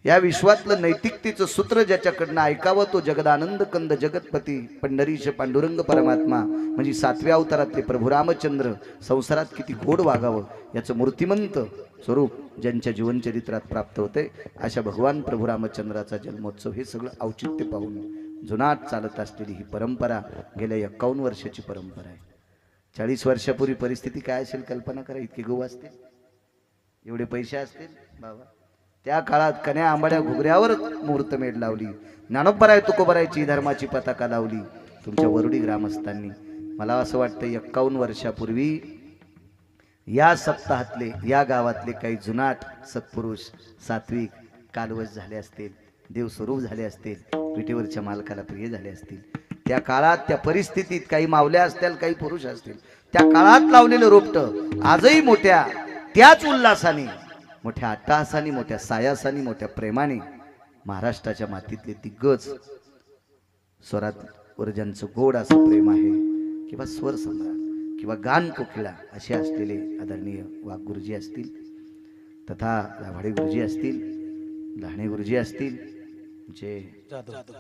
Speaker 1: या विश्वातलं नैतिकतेचं सूत्र ज्याच्याकडनं ऐकावं तो जगदानंद कंद जगतपती पंढरीश पांडुरंग परमात्मा म्हणजे 7व्या अवतारातले प्रभू रामचंद्र संसारात किती गोड वागावं याचं मूर्तिमंत स्वरूप ज्यांच्या जीवनचरित्रात प्राप्त होते अशा भगवान प्रभू रामचंद्राचा जन्मोत्सव हे सगळं औचित्य पाहून जुनाट चालत असलेली ही परंपरा गेल्या 51 वर्षाची परंपरा आहे. 40 वर्षापूर्वी परिस्थिती काय असेल कल्पना करा. इतके गहू असतील, एवढे पैसे असतील बाबा. त्या काळात कन्या आंबाड्या घुगऱ्यावर मुहूर्तमेढ लावली, ज्ञानोबराय तुकोबरायची धर्माची पताका लावली तुमच्या वरुडी ग्रामस्थांनी. मला असं वाटतं 51 वर्षापूर्वी या सप्ताहातले या गावातले काही जुनाट सत्पुरुष सात्विक कालवश झाले असतील, देवस्वरूप झाले असतील, विटेवरच्या मालकाला प्रिय झाले असतील. त्या काळात त्या परिस्थितीत काही मावल्या असतील, काही पुरुष असतील. त्या काळात लावलेलं रोपटं आजही मोठ्या त्याच उल्हासाने, मोठ्या अट्टहासाने, मोठ्या सायासाने, मोठ्या प्रेमाने महाराष्ट्राच्या मातीतले दिग्गज स्वरात ज्यांचं गोड असं प्रेम आहे किंवा स्वर सम्राट किंवा गान कोकिळा असे असलेले आदरणीय वाघ गुरुजी असतील, तथा राभाडे गुरुजी असतील, लहाणे गुरुजी असतील, जे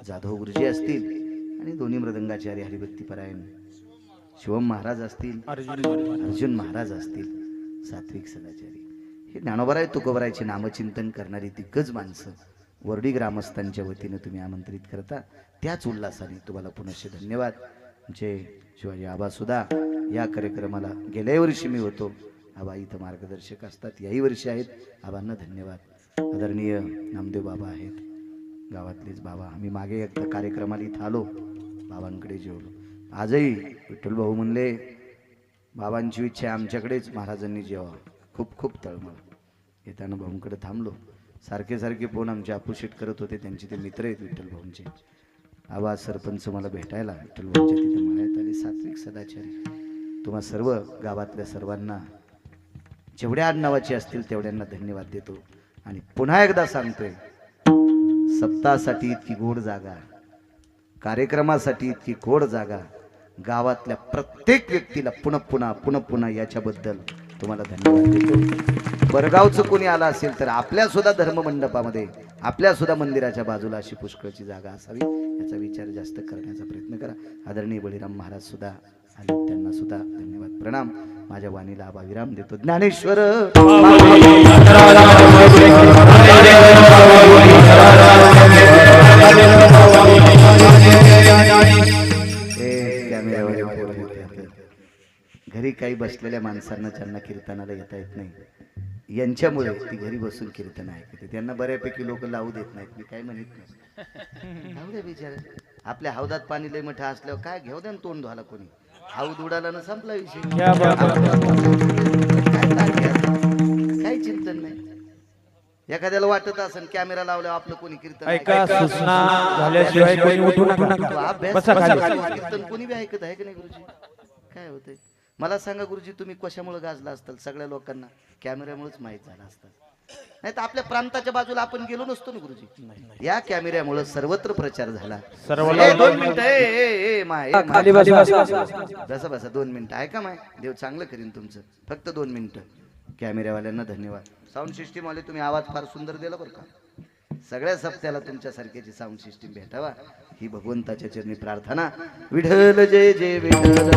Speaker 1: जाधव गुरुजी असतील आणि दोन्ही मृदंगाचार्य हरिभक्तीपरायण शिवम महाराज असतील, अर्जुन महाराज असतील, सात्विक सदाचारी, हे ज्ञानोबराय तुकोबरायचे नामचिंतन करणारी दिग्गज माणसं वरुडी ग्रामस्थांच्या वतीने तुम्ही आमंत्रित करता. त्याच उल्हासाने तुम्हाला पुनश्च धन्यवाद. जे शिवाजी आबा सुद्धा या कार्यक्रमाला गेल्या वर्षी मी होतो, आबा इथं मार्गदर्शक असतात, याही वर्षी आहेत. आबांना धन्यवाद. आदरणीय नामदेव बाबा आहेत, गावातलेच बाबा. आम्ही मागे एकदा कार्यक्रमाला इथं आलो, बाबांकडे जेवलो. आजही विठ्ठल भाऊ म्हणले बाबांची इच्छा आमच्याकडेच महाराजांनी जेवा. खूप खूप तळमळ. येताना भाऊंकडे थांबलो. सारखे सारखे फोन आमचे अपोजिट करत होते, त्यांचे ते मित्र आहेत विठ्ठल भाऊंचे. आबा सरपंच मला भेटायला विठ्ठल भाऊंच्या तिथे म्हणायत आले. सात्विक सदाचारी तुम्हा सर्व गावातल्या सर्वांना जेवढ्या आडनावाचे असतील तेवढ्यांना धन्यवाद देतो. आणि पुन्हा एकदा सांगतोय, सप्ताहासाठी इतकी गोड जागा, कार्यक्रमासाठी इतकी गोड जागा, गावातल्या प्रत्येक व्यक्तीला पुन्हा पुन्हा याच्याबद्दल तुम्हाला धन्यवाद देतो. बरगावचं कोणी आला असेल तर आपल्या सुद्धा धर्ममंडपामध्ये, आपल्या सुद्धा मंदिराच्या बाजूला अशी पुष्कळची जागा असावी याचा विचार जास्त करण्याचा प्रयत्न करा. आदरणीय बळीराम महाराज सुद्धा आले, त्यांना सुद्धा धन्यवाद प्रणाम. माझ्या वाणीला अभाविराम देतो. ज्ञानेश्वर घरी काही बसलेल्या माणसांना ज्यांना कीर्तनाला येता येत नाही, यांच्यामुळे ती घरी बसून कीर्तन ऐकते. त्यांना बऱ्यापैकी लोक लावू देत नाहीत. मी काय म्हणत नाही, लावू दे बिचारे. आपल्या हौदात पाणी लय मोठं असल्यावर काय घेऊ द्या तोंड धुवायला कोणी. हौद उडाला ना संपला विषय. काय काही चिंतन नाही. एखाद्याला वाटत असेल कॅमेरा लावल्यावर आपलं कोणी कीर्तन
Speaker 2: ऐका सूचना झाल्याशिवाय कोणी उठू नका. बसा खाली.
Speaker 1: कीर्तन कोणी बी ऐकत आहे की नाही गुरुजी? काय होतंय मला सांगा गुरुजी, तुम्ही कशामुळे गाजला असताल? सगळ्या लोकांना कॅमेऱ्यामुळेच माहीत झालं असतं. नाही तर आपल्या प्रांताच्या बाजूला आपण गेलो नसतो ना गुरुजी. या कॅमेऱ्यामुळे सर्वत्र प्रचार झाला. 2 मिनिटं बसा बसा 2 मिनिटं ऐका माय. देव चांगलं करीन तुमचं. फक्त 2 मिनिटं. कॅमेऱ्यावाल्यांना धन्यवाद. साऊंड सिस्टीम वाले तुम्ही आवाज फार सुंदर दिला बरं का. सगळ्या सप्त्याला तुमच्या सारख्याची साऊंड सिस्टीम भेटावा ही भगवंताच्या चरणी प्रार्थना. विठ्ठल जय जय विठ्ठल.